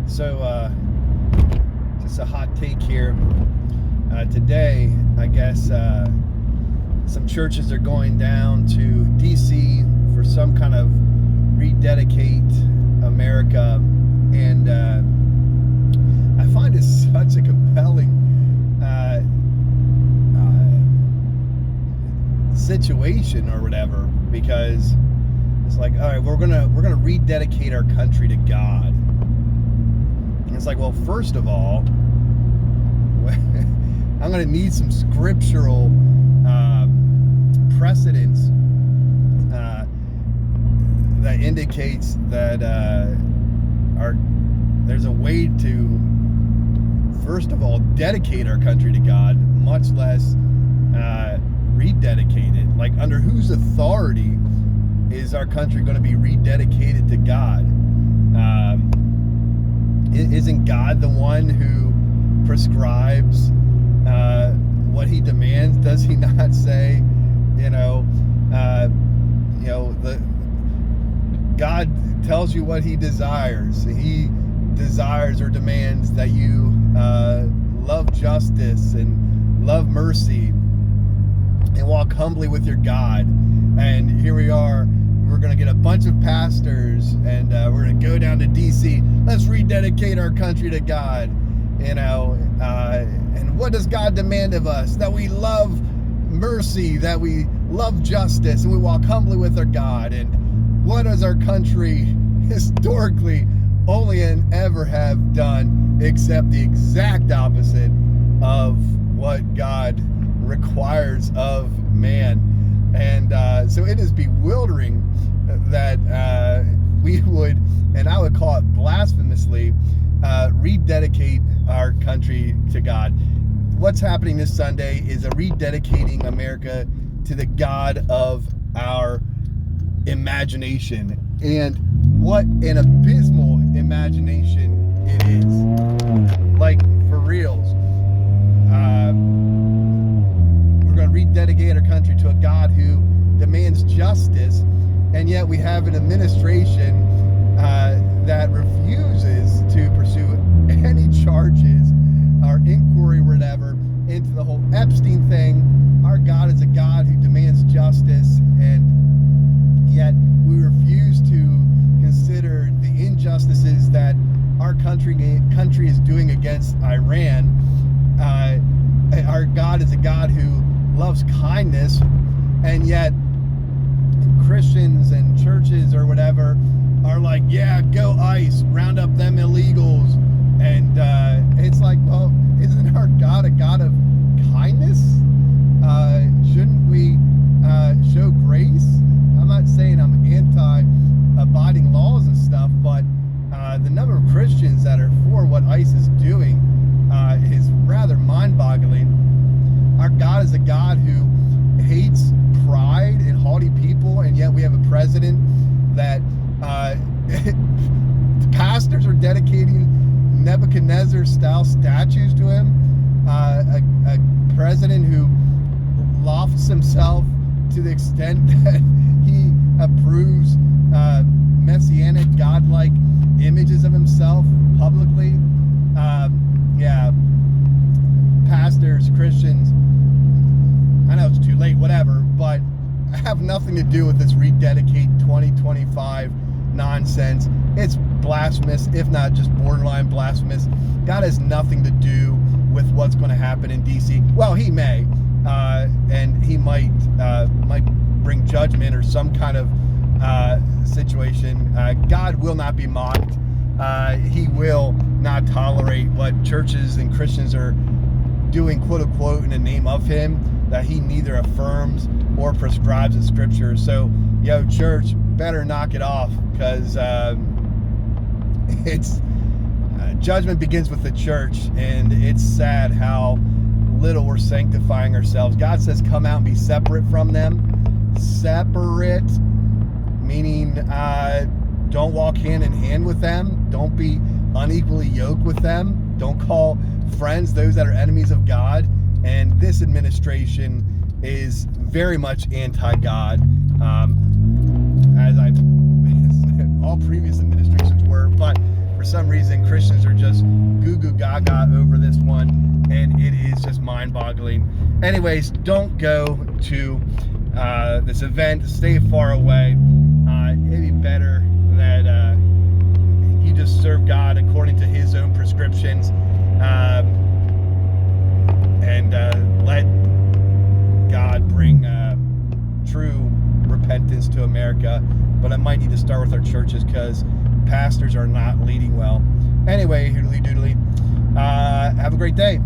So, just a hot take here. Today, I guess some churches are going down to D.C. for some kind of rededicate America, and I find it such a compelling situation or whatever, because it's like, all right, we're gonna rededicate our country to God. And it's like, well, first of all, I'm going to need some scriptural precedence that indicates that there's a way to, first of all, dedicate our country to God, much less rededicate it. Like, under whose authority is our country going to be rededicated to God? Isn't God the one who prescribes what he demands? Does he not say, God tells you what he desires. He desires or demands that you love justice and love mercy and walk humbly with your God. And here we are. We're going to get a bunch of pastors and we're going to go down to D.C. Let's rededicate our country to God. And what does God demand of us? That we love mercy, that we love justice, and we walk humbly with our God. And what does our country historically only and ever have done except the exact opposite of what God requires of man? And so it is bewildering that we would, and I would call it blasphemously, rededicate our country to God. What's happening this Sunday is a rededicating America to the God of our imagination. And what an abysmal imagination it is. Like, for reals. We're going to rededicate our country to a God who demands justice, and yet we have an administration that refuses to pursue any charges or inquiry or whatever into the whole Epstein thing. Our God is a God who demands justice, and yet we refuse to consider the injustices that our country is doing against Iran. Our God is a God who loves kindness, and yet Christians and churches or whatever are like, yeah, go ICE, round up them illegals. And it's like, well, isn't our God a God of kindness? Shouldn't we show grace? I'm not saying I'm anti-abiding laws and stuff, but the number of Christians that are for what ICE is doing is rather mind-boggling. Our God is a God who hates pride and haughty people, and yet we have a president that pastors are dedicating Nebuchadnezzar-style statues to him. A president who lofts himself to the extent that he approves messianic, godlike images of himself publicly. Pastors, Christians, I know it's too late, whatever, but I have nothing to do with this rededicate 2025 nonsense. It's blasphemous, if not just borderline blasphemous. God has nothing to do with what's going to happen in D.C. Well, he may, and he might bring judgment or some kind of situation. God will not be mocked. He will not tolerate what churches and Christians are doing, quote unquote, in the name of him, that he neither affirms or prescribes in scripture. So, church, better knock it off, because it's judgment begins with the church, and it's sad how little we're sanctifying ourselves. God says, come out and be separate from them. Separate, meaning don't walk hand in hand with them. Don't be unequally yoked with them. Don't call friends those that are enemies of God. And this administration is very much anti-God, as all previous administrations were. But for some reason Christians are just goo goo gaga over this one, and it is just mind-boggling. Anyways, don't go to this event. Stay far away. It'd be better that you just serve God according to His own prescriptions, and let God bring true repentance to America. But it might need to start with our churches, because pastors are not leading well. Anyway, hoodly doodly. Have a great day.